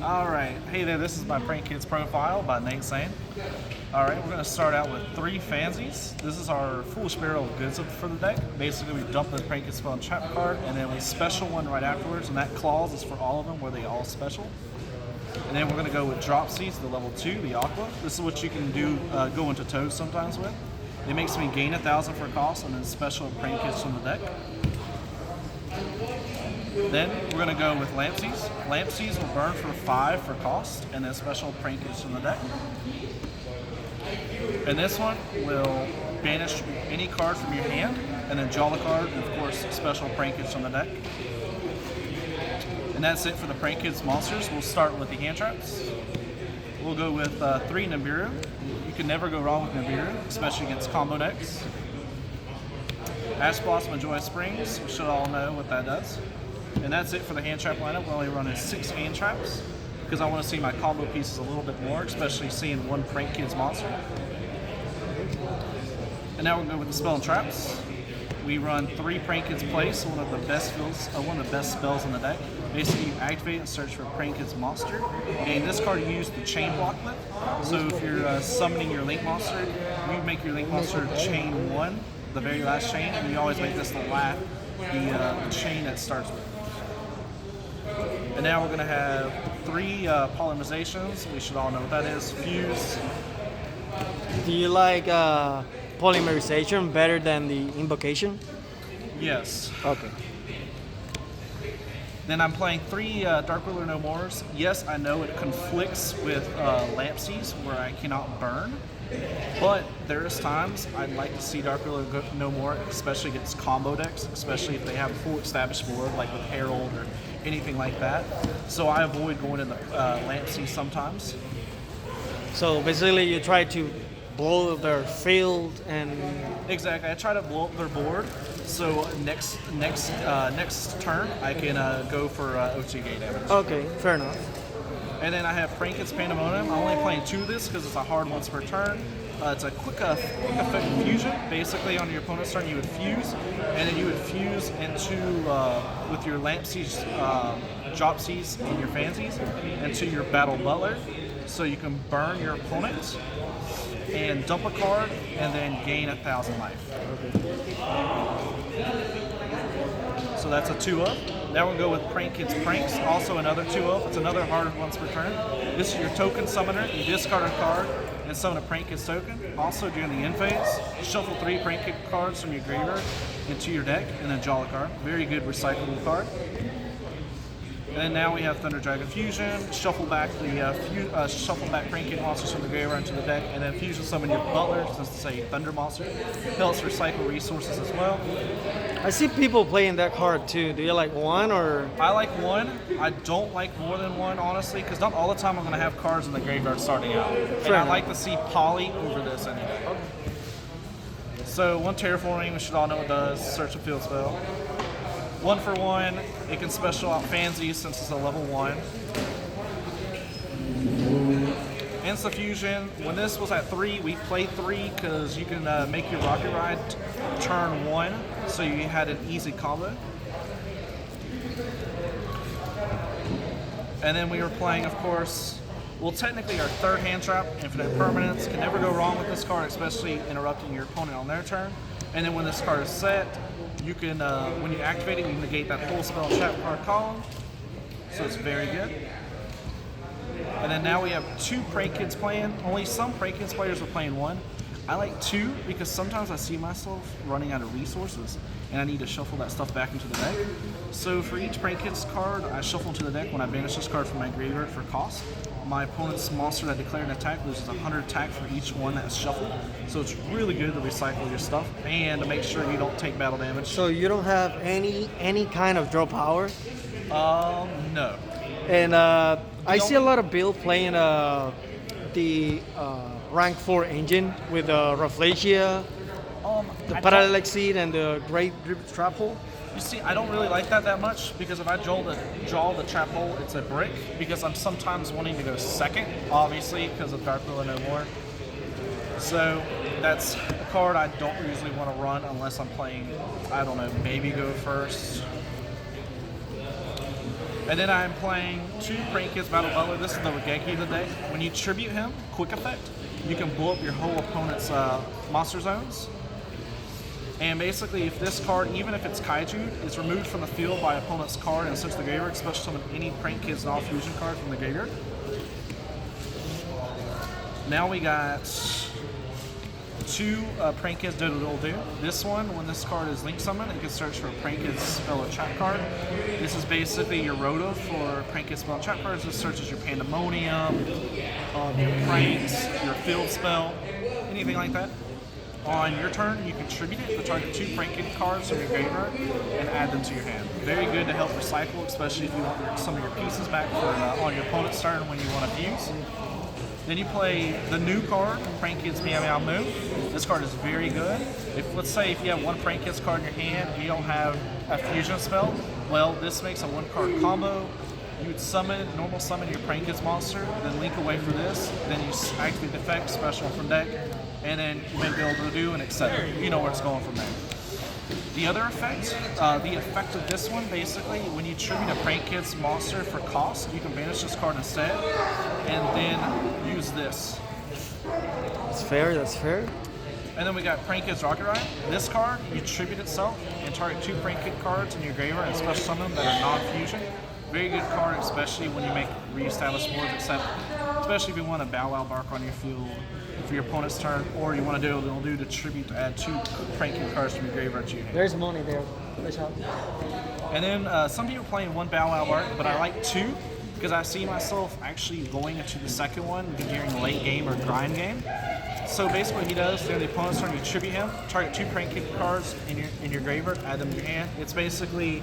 All right. Hey there, this is my Prank Kids profile by Nate Sane. All right, we're going to start out with 3 fansies. This is our Foolish Barrel of Goods for the deck. Basically, we dump the Prank Kids spell and trap card, and then we special one right afterwards, and that clause is for all of them where they all special. And then we're going to go with Drop Seeds, the level 2, the Aqua. This is what you can do, go into Toads sometimes with. It makes me gain 1,000 for cost, and then special Prank Kids from the deck. Then we're going to go with Lampsies. Lampsies will burn for 5 for cost, and then special Prank Kids from the deck. And this one will banish any card from your hand, and then draw the card, and of course special Prank Kids from the deck. And that's it for the Prank Kids monsters. We'll start with the hand traps. We'll go with 3 Nibiru. You can never go wrong with Nibiru, especially against combo decks. Ash Blossom and Joyous Springs, we should all know what that does. And that's it for the hand trap lineup. We're only running 6 hand traps because I want to see my combo pieces a little bit more, especially seeing one Prank Kids monster. And now we'll go with the spell and traps. We run 3 Prank Kids Place, one of the best spells in the deck. Basically, you activate and search for Prank Kids monster. And this card, you use the chain blocklet. So if you're summoning your Link monster, you make your Link monster chain 1, the very last chain, and you always make this the chain that starts with. And now we're going to have 3 polymerizations. We should all know what that is. Fuse. Do you like polymerization better than the invocation? Yes. Okay. Then I'm playing 3 Dark Ruler No Mores. Yes, I know it conflicts with Lampsies where I cannot burn. But there's times I'd like to see Dark Ruler No More, especially against combo decks, especially if they have a full established board like with Herald or anything like that. So I avoid going in the Lampsies sometimes. So basically you try to blow their field and... Exactly, I try to blow up their board. So next turn I can go for OTK damage. Okay, fair enough. And then I have Prank Kids Pandemonium. I'm only playing 2 of this because it's a hard once per turn. It's a quick effect fusion. Basically, on your opponent's turn, you would fuse, and then you would fuse into with your Lampsies, Drop Seeds, and your Fansies into your Battle Butler, so you can burn your opponent and dump a card, and then gain 1,000 life. So that's a 2-up. Now we'll go with Prank Kids Pranks, also another 2-up. It's another hard once per turn. This is your token summoner. You discard a card and summon a Prank Kids token. Also during the end phase, shuffle 3 Prank Kids cards from your graveyard into your deck and then draw a card. Very good recyclable card. And then now we have Thunder Dragon Fusion. Shuffle back Prank Kid monsters from the graveyard into the deck, and then fusion summon your Butler, since it's a Thunder monster. Helps recycle resources as well. I see people playing that card too. Do you like 1 or? I like 1. I don't like more than 1, honestly, because not all the time I'm going to have cards in the graveyard starting out. And I like to see Poly over this anyway. So 1 Terraforming, we should all know what it does. Search and field spell. 1 for 1. It can special out Fansies since it's a level 1. Insta Fusion. When this was at 3, we played 3 because you can make your Rocket Ride turn 1, so you had an easy combo. And then we were playing, of course, well, technically our 3rd hand trap, Infinite Permanence. Can never go wrong with this card, especially interrupting your opponent on their turn. And then when this card is set, you can, when you activate it, you negate that whole spell and trap card column. So it's very good. And then now we have 2 Prank Kids playing. Only some Prank Kids players are playing 1. I like 2 because sometimes I see myself running out of resources and I need to shuffle that stuff back into the deck. So for each Prank Kids card I shuffle into the deck when I banish this card from my graveyard for cost. My opponent's monster that declared an attack loses 100 attack for each one that's shuffled. So it's really good to recycle your stuff and to make sure you don't take battle damage. So you don't have any kind of draw power? No. And I see a lot of build playing the rank 4 engine with Rafflesia, the Parallel Exceed, and the Great Trap Hole. You see, I don't really like that much because if I draw the trap hole, it's a brick because I'm sometimes wanting to go second, obviously, because of Dark Ruler No More. So that's a card I don't usually want to run unless I'm playing, I don't know, maybe go first. And then I'm playing 2 Prank Kids Battle Butler. This is the Regeki of the deck. When you tribute him, quick effect, you can blow up your whole opponent's monster zones. And basically, if this card, even if it's Kaiju, is removed from the field by opponent's card and sent to the graveyard, special summon any Prank Kids non-fusion card from the graveyard. Now we got 2 Prank Kids Doodle-Doo. This one, when this card is link summoned, it can search for a Prank Kids spell or trap card. This is basically your Rota for Prank Kids spell and trap cards. This searches your Pandemonium, your Pranks, your Field Spell, anything like that. On your turn, you can tribute it to target 2 Prank Kid cards from your graveyard and add them to your hand. Very good to help recycle, especially if you want some of your pieces back for on your opponent's turn when you want to fuse. Then you play the new card, Prank Kids Meow Meow Moo. This card is very good. Let's say if you have 1 Prank Kids card in your hand and you don't have a fusion spell, well, this makes a 1-card combo. You would normal summon your Prank Kids monster, then link away for this, then you activate the effect, special from deck, and then you may be able to do and etc. You know where it's going from there. The other effect, the effect of this one, basically, when you tribute a Prank Kids monster for cost, you can banish this card instead, and then use this. That's fair. That's fair. And then we got Prank Kids Rocket Ride. This card, you tribute itself and target 2 Prank Kid cards in your graveyard and special summon them that are non-fusion. Very good card, especially when you make reestablish boards, etc. Especially if you want to Bow Wow Bark on your field for your opponent's turn, or you want to do to tribute to add 2 Prank Kid cards from your graveyard to your hand. There's money there. Watch out. And then some people are playing 1 Bow Wow Bark, but I like 2 because I see myself actually going into the second one during late game or grind game. So basically what he does, during the opponent's turn, you tribute him, target 2 Prank Kid cards in your graveyard, add them to your hand. It's basically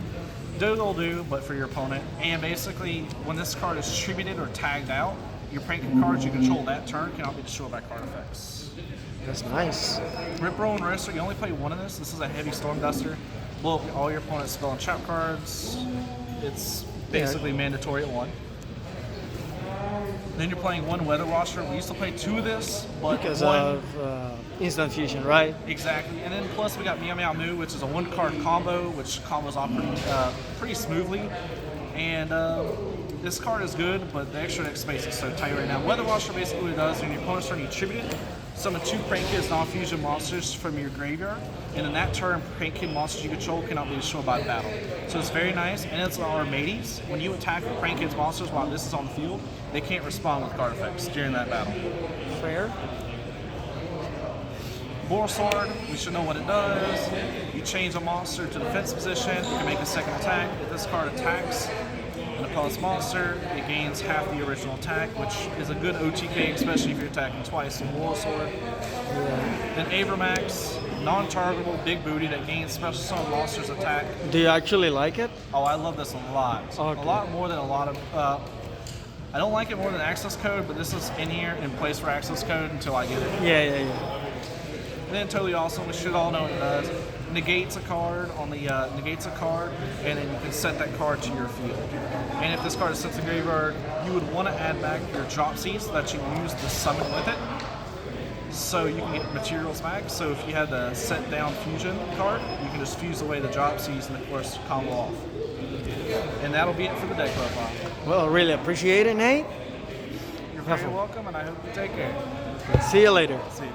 Doodle-Doo, but for your opponent. And basically, when this card is tributed or tagged out, your Prank Kid cards you control that turn cannot be destroyed by card effects. That's nice. Rip Roll and Roaster, you only play 1 of this. This is a heavy Storm Duster. Blow up all your opponent's spell and trap cards. It's basically mandatory at 1. Then you're playing 1 Weather Washer. We used to play 2 of this, but Because 1 of instant fusion, right? Exactly. And then plus we got Meow Meow Moo, which is a 1-card combo, which combos off pretty smoothly. And this card is good, but the extra deck space is so tight right now. Weather Washer basically what it does, when your opponent's turn, you tribute it, summon 2 Prank Kids non-fusion monsters from your graveyard, and in that turn, Prank Kid monsters you control cannot be destroyed by battle. So it's very nice, and it's our mateys. When you attack the Prank Kids monsters while this is on the field, they can't respond with card effects during that battle. Fair. Boar Sword, we should know what it does. You change a monster to defense position, you can make a second attack. If this card attacks an opponent's monster, it gains half the original attack, which is a good OTK, especially if you're attacking twice. So Boar Sword. Yeah. Then Abramax, non-targetable big booty that gains special summon monsters attack. Do you actually like it? Oh, I love this a lot. Okay. A lot more than a lot of. I don't like it more than access code, but this is in here in place for access code until I get it. Yeah. And then totally awesome, we should all know what it does. Negates a card and then you can set that card to your field. And if this card is sent to the graveyard, you would want to add back your drop seeds so that you use the summon with it, so you can get materials back. So if you had the set down fusion card, you can just fuse away the drop seeds and of course combo off. And that'll be it for the deck profile. Well, really appreciate it, Nate. You're very welcome, and I hope you take care. See you later. See you.